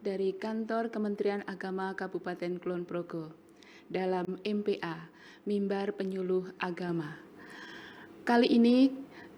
dari Kantor Kementerian Agama Kabupaten Kulon Progo dalam MPA, Mimbar Penyuluh Agama. Kali ini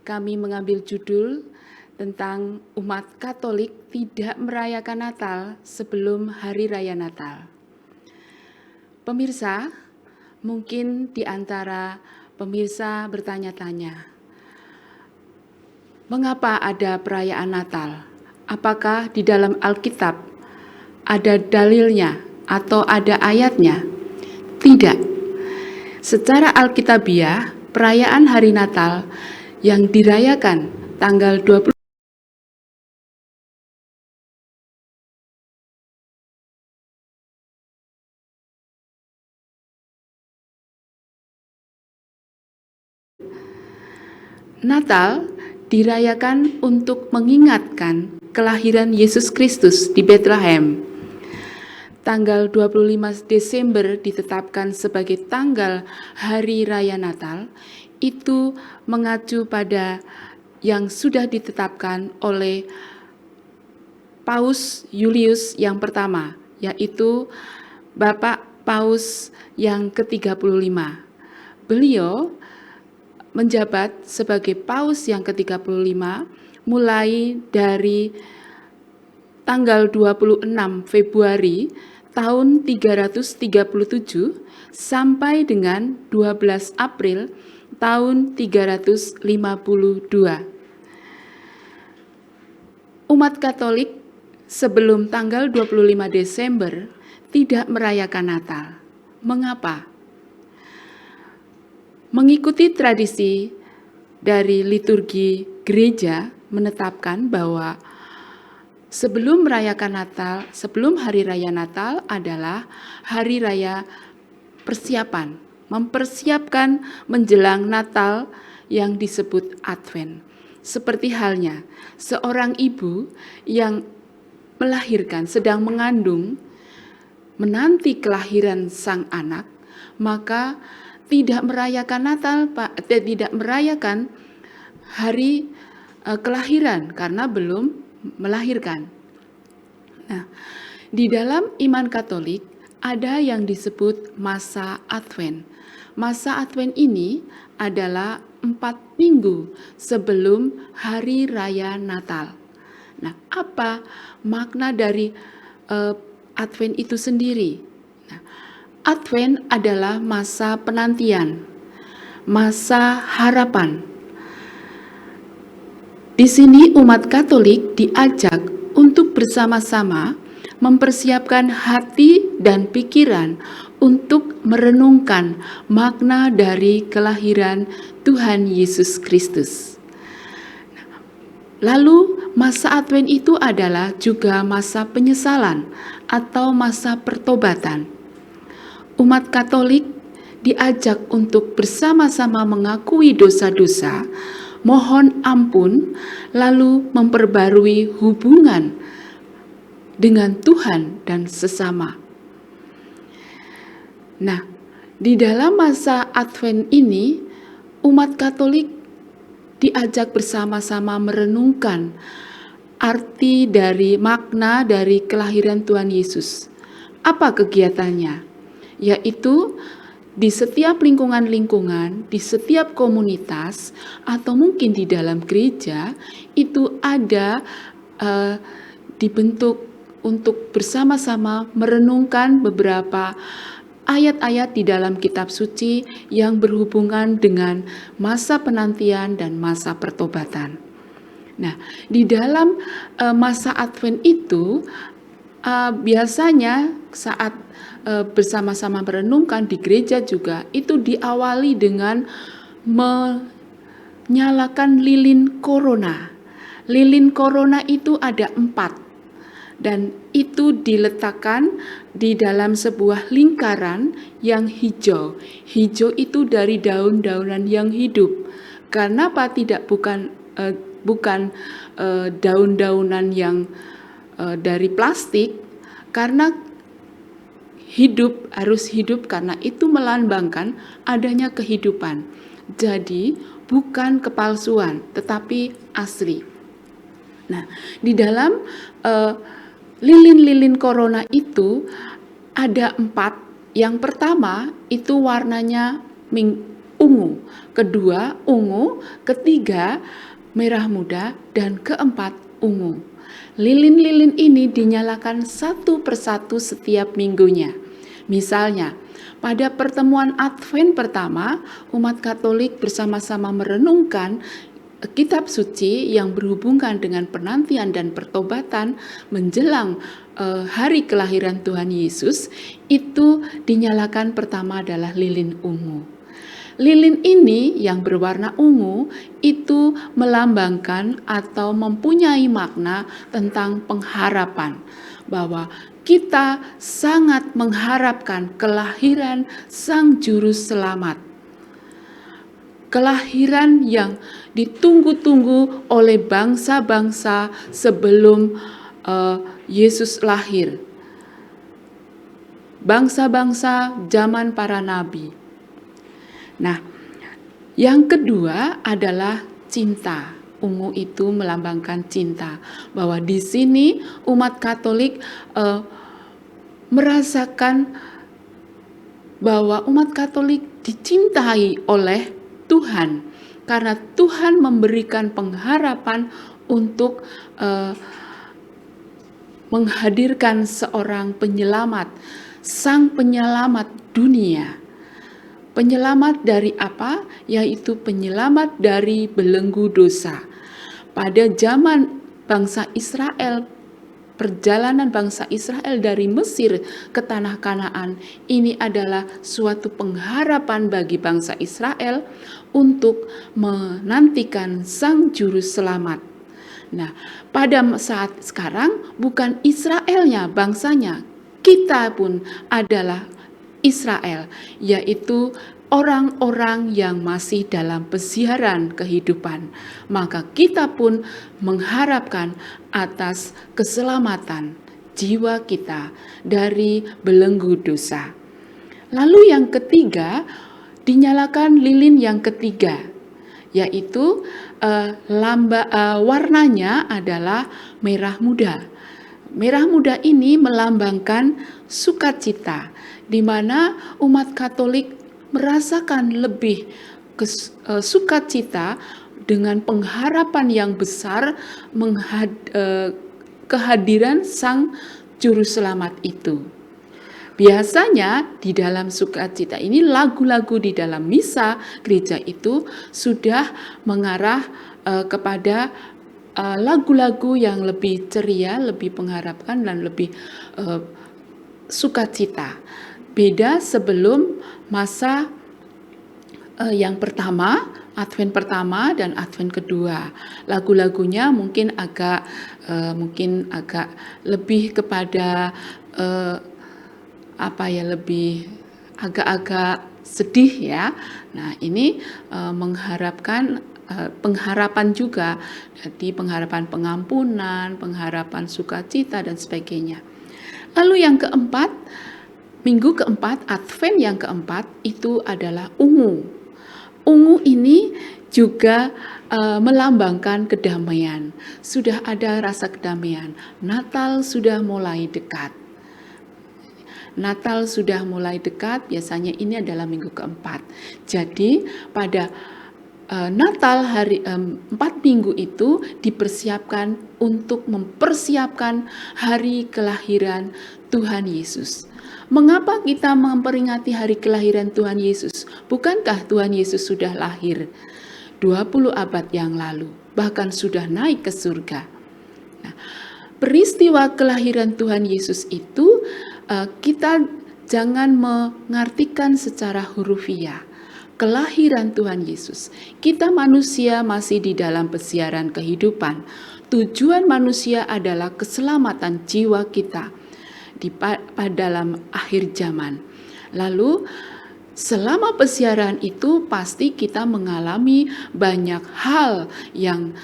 kami mengambil judul tentang umat Katolik tidak merayakan Natal sebelum Hari Raya Natal. Pemirsa, mungkin di antara pemirsa bertanya-tanya, mengapa ada perayaan Natal? Apakah di dalam Alkitab ada dalilnya atau ada ayatnya? Tidak. Secara alkitabiah, perayaan hari Natal yang dirayakan tanggal 20 Natal dirayakan untuk mengingatkan kelahiran Yesus Kristus di Bethlehem. Tanggal 25 Desember ditetapkan sebagai tanggal Hari Raya Natal, itu mengacu pada yang sudah ditetapkan oleh Paus Julius yang pertama, yaitu Bapak Paus yang ke-35. Beliau menjabat sebagai Paus yang ke-35 mulai dari tanggal 26 Februari tahun 337 sampai dengan 12 April tahun 352. Umat Katolik sebelum tanggal 25 Desember tidak merayakan Natal. Mengapa? Mengikuti tradisi dari liturgi gereja menetapkan bahwa sebelum merayakan Natal, sebelum Hari Raya Natal adalah Hari Raya persiapan, mempersiapkan menjelang Natal yang disebut Advent. Seperti halnya seorang ibu yang melahirkan, sedang mengandung, menanti kelahiran sang anak, maka tidak merayakan Natal, tidak merayakan hari kelahiran karena belum melahirkan. Nah, di dalam iman Katolik ada yang disebut masa Advent. Masa Advent ini adalah 4 minggu sebelum Hari Raya Natal. Nah, apa makna dari Advent itu sendiri? Nah, Advent adalah masa penantian, masa harapan. Di sini umat Katolik diajak untuk bersama-sama mempersiapkan hati dan pikiran untuk merenungkan makna dari kelahiran Tuhan Yesus Kristus. Lalu masa Advent itu adalah juga masa penyesalan atau masa pertobatan. Umat Katolik diajak untuk bersama-sama mengakui dosa-dosa, mohon ampun, lalu memperbarui hubungan dengan Tuhan dan sesama. Nah, di dalam masa Advent ini, umat Katolik diajak bersama-sama merenungkan arti dari makna dari kelahiran Tuhan Yesus. Apa kegiatannya? Yaitu di setiap lingkungan-lingkungan, di setiap komunitas, atau mungkin di dalam gereja, itu ada dibentuk untuk bersama-sama merenungkan beberapa ayat-ayat di dalam kitab suci yang berhubungan dengan masa penantian dan masa pertobatan. Nah, di dalam masa Advent itu, biasanya saat bersama-sama merenungkan di gereja juga itu diawali dengan menyalakan lilin korona. Lilin korona itu ada 4 dan itu diletakkan di dalam sebuah lingkaran yang hijau. Hijau itu dari daun-daunan yang hidup. Karena apa? Bukan daun-daunan yang dari plastik, karena harus hidup karena itu melambangkan adanya kehidupan. Jadi bukan kepalsuan tetapi asli. Nah, di dalam Lilin-lilin corona itu ada 4. Yang pertama itu warnanya ungu, kedua ungu, ketiga merah muda, dan keempat ungu. Lilin-lilin ini dinyalakan satu persatu setiap minggunya. Misalnya, pada pertemuan Advent pertama, umat Katolik bersama-sama merenungkan kitab suci yang berhubungan dengan penantian dan pertobatan menjelang hari kelahiran Tuhan Yesus, itu dinyalakan pertama adalah lilin ungu. Lilin ini yang berwarna ungu itu melambangkan atau mempunyai makna tentang pengharapan, bahwa kita sangat mengharapkan kelahiran Sang Juru Selamat. Kelahiran yang ditunggu-tunggu oleh bangsa-bangsa sebelum Yesus lahir. Bangsa-bangsa zaman para nabi. Nah, yang kedua adalah cinta. Ungu itu melambangkan cinta. Bahwa di sini umat Katolik merasakan bahwa umat Katolik dicintai oleh Tuhan, karena Tuhan memberikan pengharapan untuk menghadirkan seorang penyelamat, Sang Penyelamat dunia. Penyelamat dari apa? Yaitu penyelamat dari belenggu dosa. Pada zaman bangsa Israel, perjalanan bangsa Israel dari Mesir ke tanah Kanaan, ini adalah suatu pengharapan bagi bangsa Israel untuk menantikan Sang Juru Selamat. Nah, pada saat sekarang bukan Israelnya, bangsanya, kita pun adalah Israel, yaitu orang-orang yang masih dalam pesiaran kehidupan. Maka kita pun mengharapkan atas keselamatan jiwa kita dari belenggu dosa. Lalu yang ketiga, dinyalakan lilin yang ketiga, yaitu warnanya adalah merah muda. Merah muda ini melambangkan sukacita, di mana umat Katolik merasakan lebih sukacita dengan pengharapan yang besar kehadiran Sang Juru Selamat itu. Biasanya di dalam sukacita ini lagu-lagu di dalam misa gereja itu sudah mengarah kepada lagu-lagu yang lebih ceria, lebih mengharapkan dan lebih sukacita. Beda sebelum masa yang pertama, Advent pertama dan Advent kedua. Lagu-lagunya mungkin agak lebih kepada lebih agak-agak sedih ya. Nah, ini mengharapkan pengharapan juga, jadi pengharapan pengampunan, pengharapan sukacita dan sebagainya. Lalu yang keempat, minggu keempat, Advent yang keempat itu adalah ungu. Ungu ini juga melambangkan kedamaian. Sudah ada rasa kedamaian. Natal sudah mulai dekat. Natal sudah mulai dekat, biasanya ini adalah minggu keempat. Jadi pada Natal hari 4 minggu itu dipersiapkan untuk mempersiapkan hari kelahiran Tuhan Yesus. Mengapa kita memperingati hari kelahiran Tuhan Yesus? Bukankah Tuhan Yesus sudah lahir 20 abad yang lalu, bahkan sudah naik ke surga? Nah, peristiwa kelahiran Tuhan Yesus itu kita jangan mengartikan secara hurufiah. Kelahiran Tuhan Yesus, kita manusia masih di dalam pesiaran kehidupan. Tujuan manusia adalah keselamatan jiwa kita dalam akhir zaman. Lalu selama pesiaran itu pasti kita mengalami banyak hal yang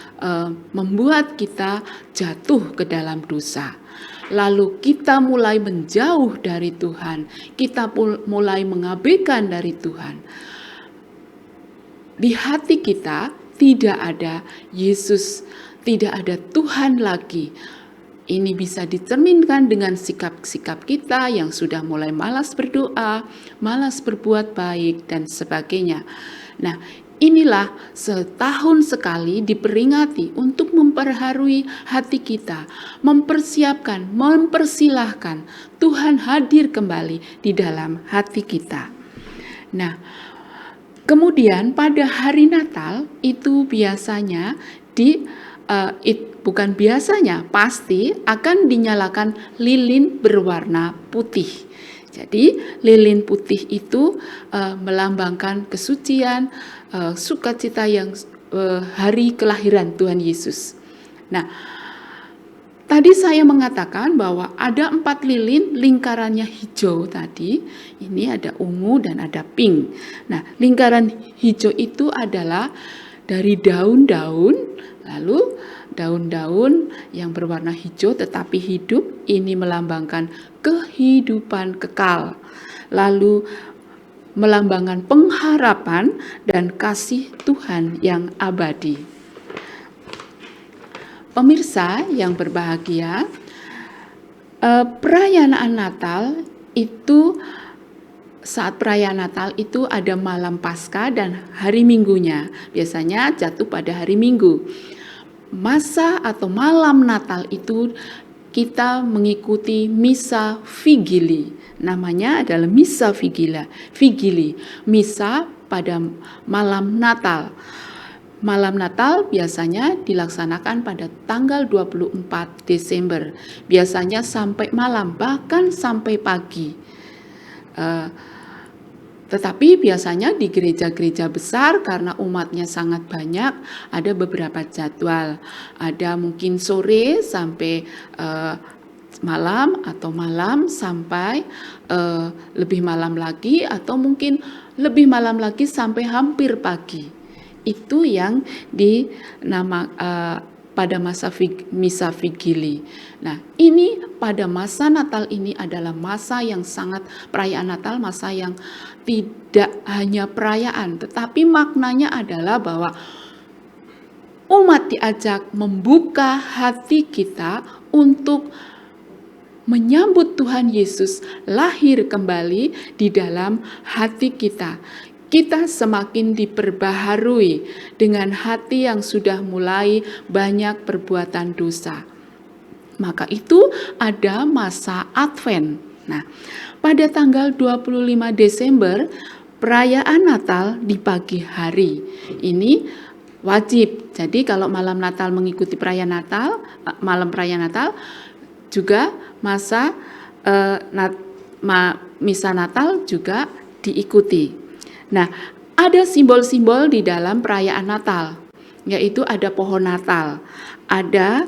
membuat kita jatuh ke dalam dosa. Lalu kita mulai menjauh dari Tuhan, kita mulai mengabaikan dari Tuhan. Di hati kita tidak ada Yesus, tidak ada Tuhan lagi. Ini bisa dicerminkan dengan sikap-sikap kita yang sudah mulai malas berdoa, malas berbuat baik, dan sebagainya. Nah, inilah setahun sekali diperingati untuk memperbarui hati kita, mempersiapkan, mempersilahkan Tuhan hadir kembali di dalam hati kita. Nah, kemudian pada hari Natal itu biasanya bukan biasanya, pasti akan dinyalakan lilin berwarna putih. Jadi lilin putih itu melambangkan kesucian, sukacita yang hari kelahiran Tuhan Yesus. Nah, tadi saya mengatakan bahwa ada 4 lilin, lingkarannya hijau tadi. Ini ada ungu dan ada pink. Nah, lingkaran hijau itu adalah dari daun-daun, lalu daun-daun yang berwarna hijau tetapi hidup, ini melambangkan kehidupan kekal. Lalu melambangkan pengharapan dan kasih Tuhan yang abadi. Pemirsa yang berbahagia, perayaan Natal itu, saat perayaan Natal itu ada malam Paskah dan hari Minggunya. Biasanya jatuh pada hari Minggu. Masa atau malam Natal itu kita mengikuti misa vigili. Namanya adalah misa vigili. Misa pada malam Natal. Malam Natal biasanya dilaksanakan pada tanggal 24 Desember. Biasanya sampai malam, bahkan sampai pagi. Tetapi biasanya di gereja-gereja besar karena umatnya sangat banyak, ada beberapa jadwal. Ada mungkin sore sampai malam, atau malam sampai lebih malam lagi, atau mungkin lebih malam lagi sampai hampir pagi. Itu yang pada masa misa vigili. Nah, ini pada masa Natal ini adalah masa yang sangat, perayaan Natal masa yang tidak hanya perayaan, tetapi maknanya adalah bahwa umat diajak membuka hati kita untuk menyambut Tuhan Yesus lahir kembali di dalam hati kita. Kita semakin diperbaharui dengan hati yang sudah mulai banyak perbuatan dosa. Maka itu ada masa Advent. Nah, pada tanggal 25 Desember, perayaan Natal di pagi hari. Ini wajib. Jadi kalau malam Natal mengikuti perayaan Natal, malam perayaan Natal, juga masa misa Natal juga diikuti. Nah, ada simbol-simbol di dalam perayaan Natal, yaitu ada pohon Natal, ada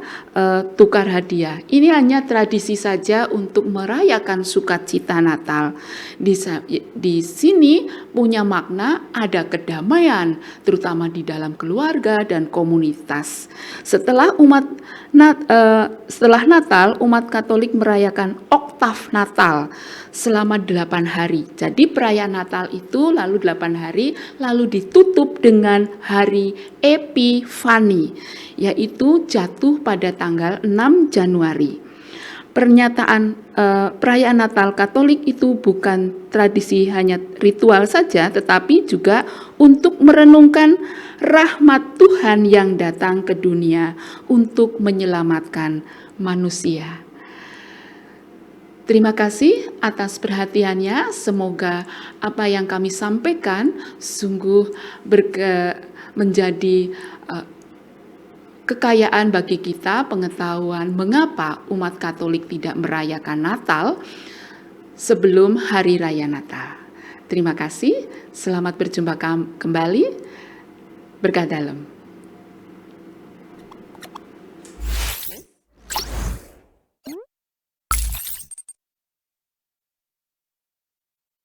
tukar hadiah. Ini hanya tradisi saja untuk merayakan sukacita Natal. Di sini punya makna ada kedamaian, terutama di dalam keluarga dan komunitas. Setelah Natal, umat Katolik merayakan oktav Natal selama 8 hari. Jadi perayaan Natal itu lalu 8 hari, lalu ditutup dengan hari Epifani, yaitu jatuh pada tanggal 6 Januari. Perayaan Natal Katolik itu bukan tradisi hanya ritual saja, tetapi juga untuk merenungkan rahmat Tuhan yang datang ke dunia untuk menyelamatkan manusia. Terima kasih atas perhatiannya. Semoga apa yang kami sampaikan sungguh menjadi kekayaan bagi kita, pengetahuan mengapa umat Katolik tidak merayakan Natal sebelum Hari Raya Natal. Terima kasih, selamat berjumpa kembali, berkah dalam.